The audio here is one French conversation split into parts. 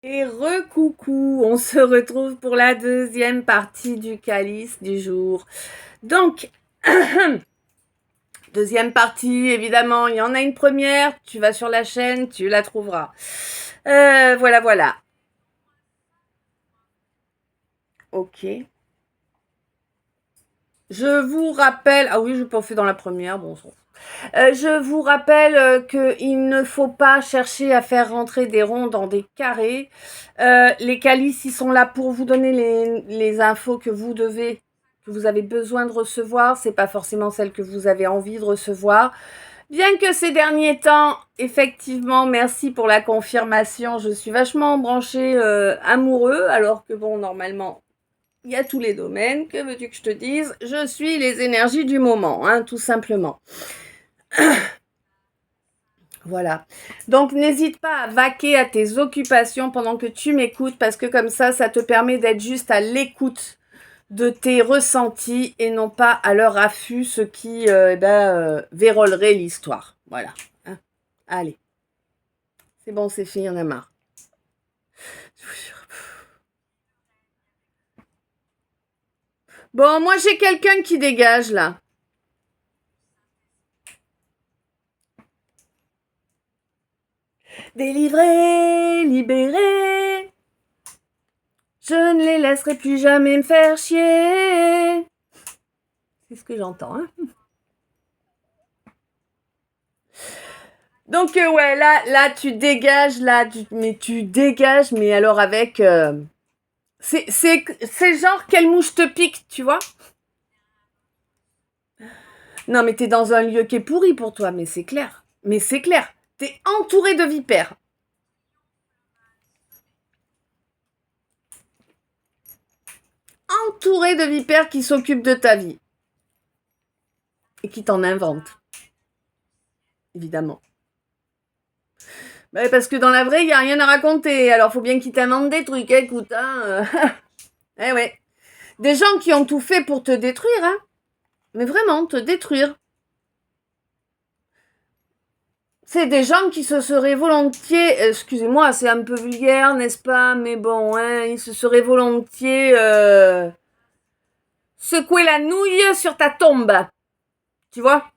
Et recoucou, on se retrouve pour la deuxième partie du calice du jour. Donc, deuxième partie, évidemment, il y en a une première, tu vas sur la chaîne, tu la trouveras. Voilà, voilà. Ok. Je vous rappelle, ah oui, je peux faire dans la première, bon, je vous rappelle qu'il ne faut pas chercher à faire rentrer des ronds dans des carrés. Les calices, ils sont là pour vous donner les infos que vous avez besoin de recevoir. C'est pas forcément celles que vous avez envie de recevoir. Bien que ces derniers temps, effectivement, merci pour la confirmation, je suis vachement branchée amoureux, alors que bon, normalement, il y a tous les domaines. Que veux-tu que je te dise? Je suis les énergies du moment, hein, tout simplement. Voilà. Donc, n'hésite pas à vaquer à tes occupations pendant que tu m'écoutes, parce que comme ça te permet d'être juste à l'écoute de tes ressentis et non pas à leur affût, ce qui vérollerait l'histoire. Voilà. Hein. Allez, c'est bon, c'est fait, il y en a marre. Bon, moi j'ai quelqu'un qui dégage là. Délivré, libéré, je ne les laisserai plus jamais me faire chier. C'est ce que j'entends, hein. Donc ouais, là tu dégages, mais tu dégages, mais alors avec, c'est genre quelle mouche te pique, tu vois. Non mais t'es dans un lieu qui est pourri pour toi, mais c'est clair, T'es entouré de vipères, qui s'occupent de ta vie et qui t'en inventent, évidemment. Bah, parce que dans la vraie, il y a rien à raconter. Alors faut bien qu'ils t'inventent des trucs, écoute, hein. Eh ouais, des gens qui ont tout fait pour te détruire, hein. Mais vraiment, te détruire. C'est des gens qui se seraient volontiers, excusez-moi, c'est un peu vulgaire, n'est-ce pas? Mais bon, hein, ils se seraient volontiers secouer la nouille sur ta tombe. Tu vois?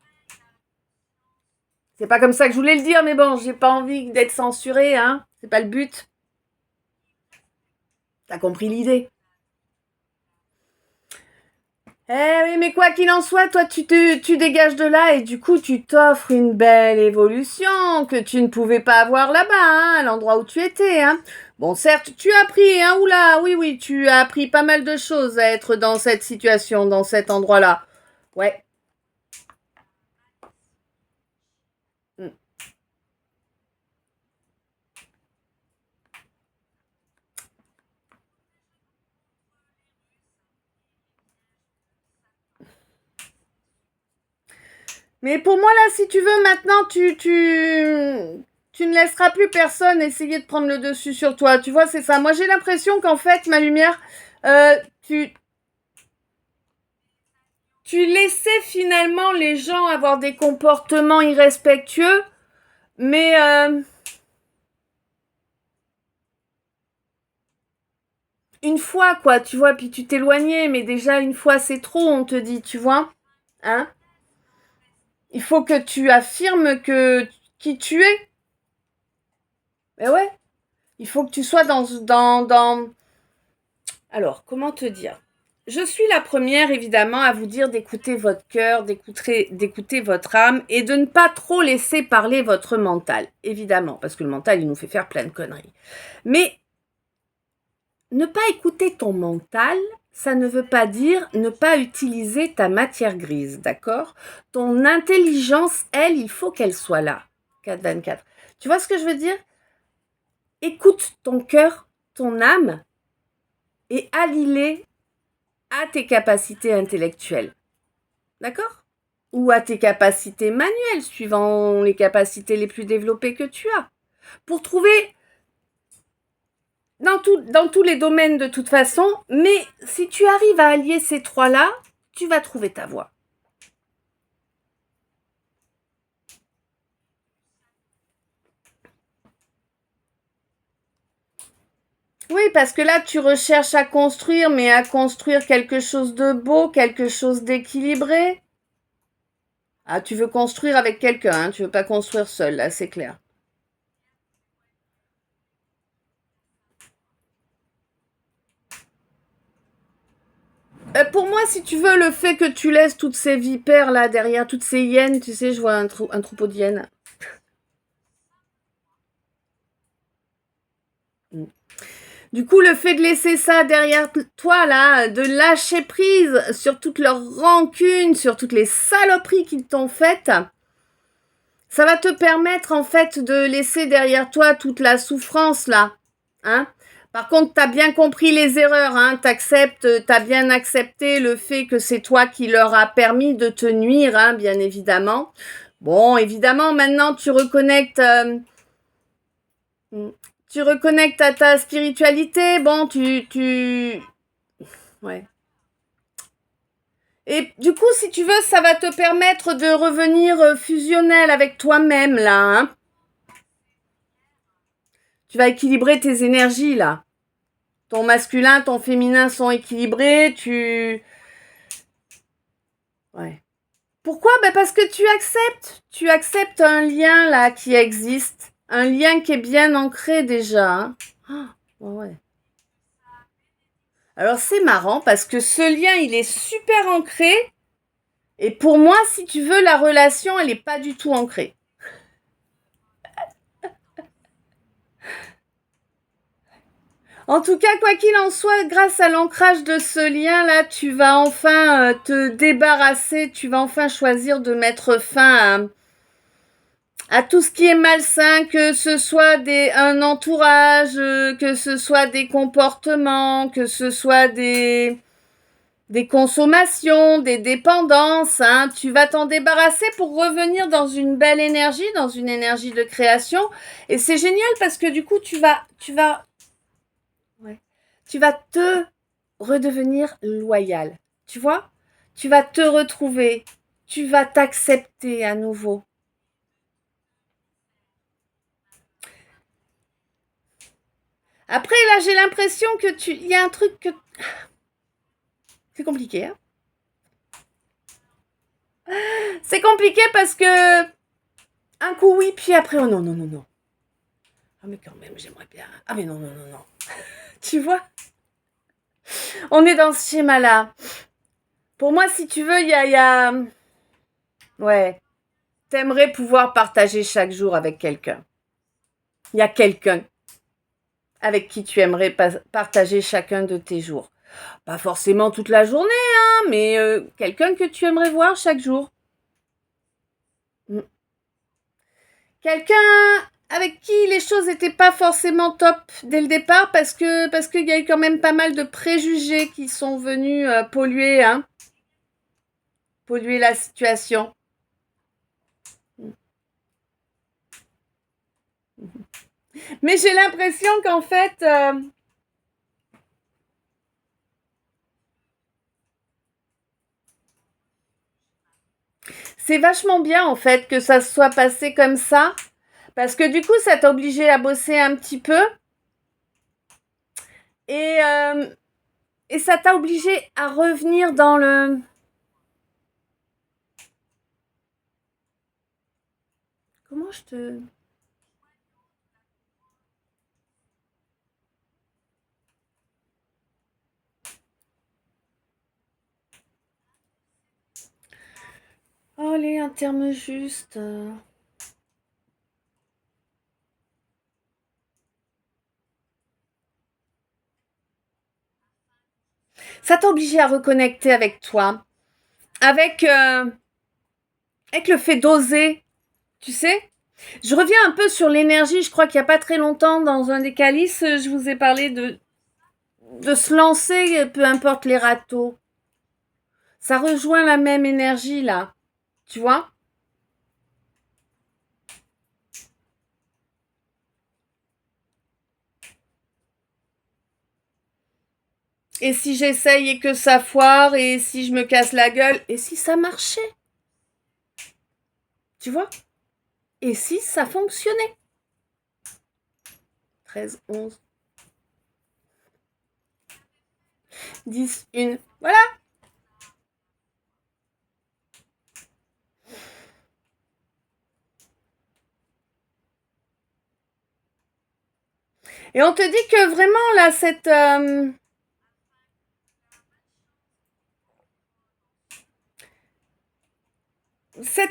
C'est pas comme ça que je voulais le dire, mais bon, j'ai pas envie d'être censurée, hein. C'est pas le but. T'as compris l'idée. Eh oui, mais quoi qu'il en soit, toi, tu dégages de là et du coup, tu t'offres une belle évolution que tu ne pouvais pas avoir là-bas, hein, à l'endroit où tu étais, hein. Bon, certes, tu as appris, hein, oula, oui, oui, tu as appris pas mal de choses à être dans cette situation, dans cet endroit-là. Ouais. Mm. Mais pour moi, là, si tu veux, maintenant, tu ne laisseras plus personne essayer de prendre le dessus sur toi. Tu vois, c'est ça. Moi, j'ai l'impression qu'en fait, ma lumière, euh, tu, tu laissais finalement les gens avoir des comportements irrespectueux, mais une fois, quoi, tu vois, puis tu t'éloignais, mais déjà une fois, c'est trop, on te dit, tu vois, hein. Il faut que tu affirmes que qui tu es. Mais ouais, il faut que tu sois dans. Alors, comment te dire? Je suis la première, évidemment, à vous dire d'écouter votre cœur, d'écouter votre âme et de ne pas trop laisser parler votre mental, évidemment, parce que le mental, il nous fait faire plein de conneries. Mais ne pas écouter ton mental, ça ne veut pas dire ne pas utiliser ta matière grise, d'accord? Ton intelligence, elle, il faut qu'elle soit là. 4-24. Tu vois ce que je veux dire? Écoute ton cœur, ton âme et allie-les à tes capacités intellectuelles. D'accord? Ou à tes capacités manuelles, suivant les capacités les plus développées que tu as. Pour trouver dans tous les domaines de toute façon, mais si tu arrives à allier ces trois-là, tu vas trouver ta voie. Oui, parce que là, tu recherches à construire, mais à construire quelque chose de beau, quelque chose d'équilibré. Ah, tu veux construire avec quelqu'un, hein, tu veux pas construire seul, là, c'est clair. Pour moi, si tu veux, le fait que tu laisses toutes ces vipères là derrière, toutes ces hyènes, tu sais, je vois un troupeau d'hyènes. Mm. Du coup, le fait de laisser ça derrière toi là, de lâcher prise sur toute leur rancune, sur toutes les saloperies qu'ils t'ont faites, ça va te permettre en fait de laisser derrière toi toute la souffrance là. Hein. Par contre, tu as bien compris les erreurs, hein, tu as bien accepté le fait que c'est toi qui leur a permis de te nuire, hein, bien évidemment. Bon, évidemment, maintenant tu reconnectes à ta spiritualité. Bon, ouais. Et du coup, si tu veux, ça va te permettre de revenir fusionnel avec toi-même, là, hein. Tu vas équilibrer tes énergies, là. Ton masculin, ton féminin sont équilibrés, Ouais. Pourquoi? Ben parce que tu acceptes un lien là qui existe, un lien qui est bien ancré déjà. Hein. Ouais. Alors c'est marrant parce que ce lien il est super ancré et pour moi si tu veux la relation elle n'est pas du tout ancrée. En tout cas quoi qu'il en soit, grâce à l'ancrage de ce lien là, tu vas enfin te débarrasser, tu vas enfin choisir de mettre fin à tout ce qui est malsain, que ce soit un entourage, que ce soit des comportements, que ce soit des consommations, des dépendances. Hein. Tu vas t'en débarrasser pour revenir dans une belle énergie, dans une énergie de création. Et c'est génial parce que du coup, ouais, tu vas te redevenir loyal. Tu vois? Tu vas te retrouver. Tu vas t'accepter à nouveau. Après, là, j'ai l'impression que il y a un truc que c'est compliqué. Hein. C'est compliqué parce que un coup oui, puis après oh non non non non. Ah mais quand même j'aimerais bien. Ah mais non non non non. Tu vois, on est dans ce schéma là. Pour moi, si tu veux, ouais, t'aimerais pouvoir partager chaque jour avec quelqu'un. Il y a quelqu'un avec qui tu aimerais partager chacun de tes jours. Pas forcément toute la journée, hein, mais quelqu'un que tu aimerais voir chaque jour. Mm. Quelqu'un avec qui les choses n'étaient pas forcément top dès le départ parce qu'il y a eu quand même pas mal de préjugés qui sont venus polluer la situation. Mais j'ai l'impression qu'en fait, c'est vachement bien en fait que ça se soit passé comme ça parce que du coup, ça t'a obligé à bosser un petit peu et, euh, et ça t'a obligé à revenir dans le... Comment je te... Oh, allez, un terme juste. Ça t'a obligé à reconnecter avec toi, avec, euh, avec le fait d'oser, tu sais. Je reviens un peu sur l'énergie. Je crois qu'il n'y a pas très longtemps, dans un des calices, je vous ai parlé de se lancer, peu importe les râteaux. Ça rejoint la même énergie, là. Tu vois. Et si j'essaye et que ça foire, et si je me casse la gueule, et si ça marchait, tu vois. Et si ça fonctionnait. 13, 11. 10, 1. Voilà. Et on te dit que vraiment, là, cette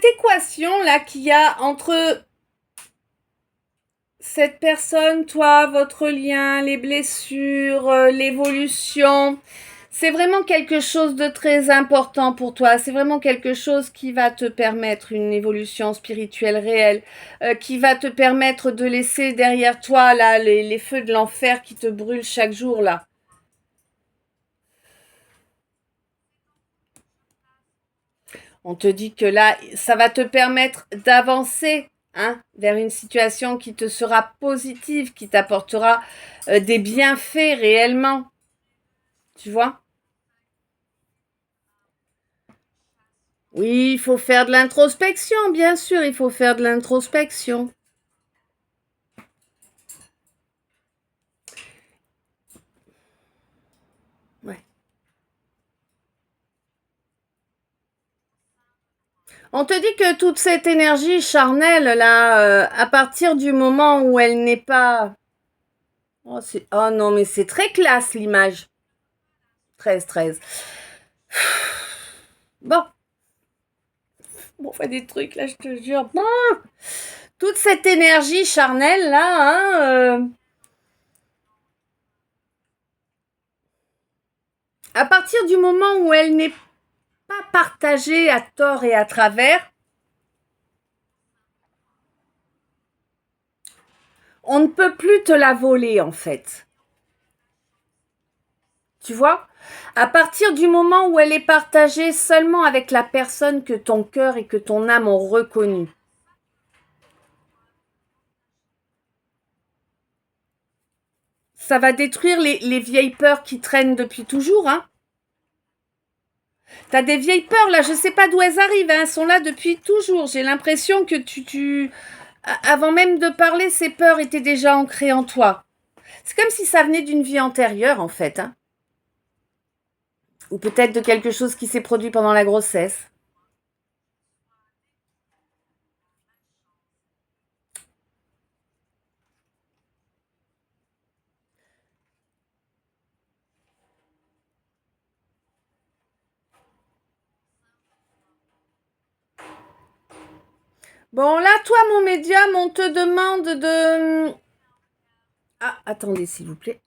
équation-là qu'il y a entre cette personne, toi, votre lien, les blessures, l'évolution, c'est vraiment quelque chose de très important pour toi. C'est vraiment quelque chose qui va te permettre une évolution spirituelle réelle, qui va te permettre de laisser derrière toi là les feux de l'enfer qui te brûlent chaque jour là. On te dit que là, ça va te permettre d'avancer, hein, vers une situation qui te sera positive, qui t'apportera des bienfaits réellement. Tu vois? Oui, il faut faire de l'introspection, bien sûr, il faut faire de l'introspection. Ouais. On te dit que toute cette énergie charnelle, là, à partir du moment où elle n'est pas... Oh, oh non, mais c'est très classe l'image. 13, 13. Bon, on fait des trucs là, je te jure. Bon. Toute cette énergie charnelle là, hein, à partir du moment où elle n'est pas partagée à tort et à travers, on ne peut plus te la voler en fait. Tu vois? À partir du moment où elle est partagée seulement avec la personne que ton cœur et que ton âme ont reconnue. Ça va détruire les vieilles peurs qui traînent depuis toujours, hein. T'as des vieilles peurs là, je sais pas d'où elles arrivent, hein, elles sont là depuis toujours. J'ai l'impression que avant même de parler, ces peurs étaient déjà ancrées en toi. C'est comme si ça venait d'une vie antérieure en fait, hein. Ou peut-être de quelque chose qui s'est produit pendant la grossesse. Bon là, toi mon médium, on te demande de... Ah, attendez s'il vous plaît.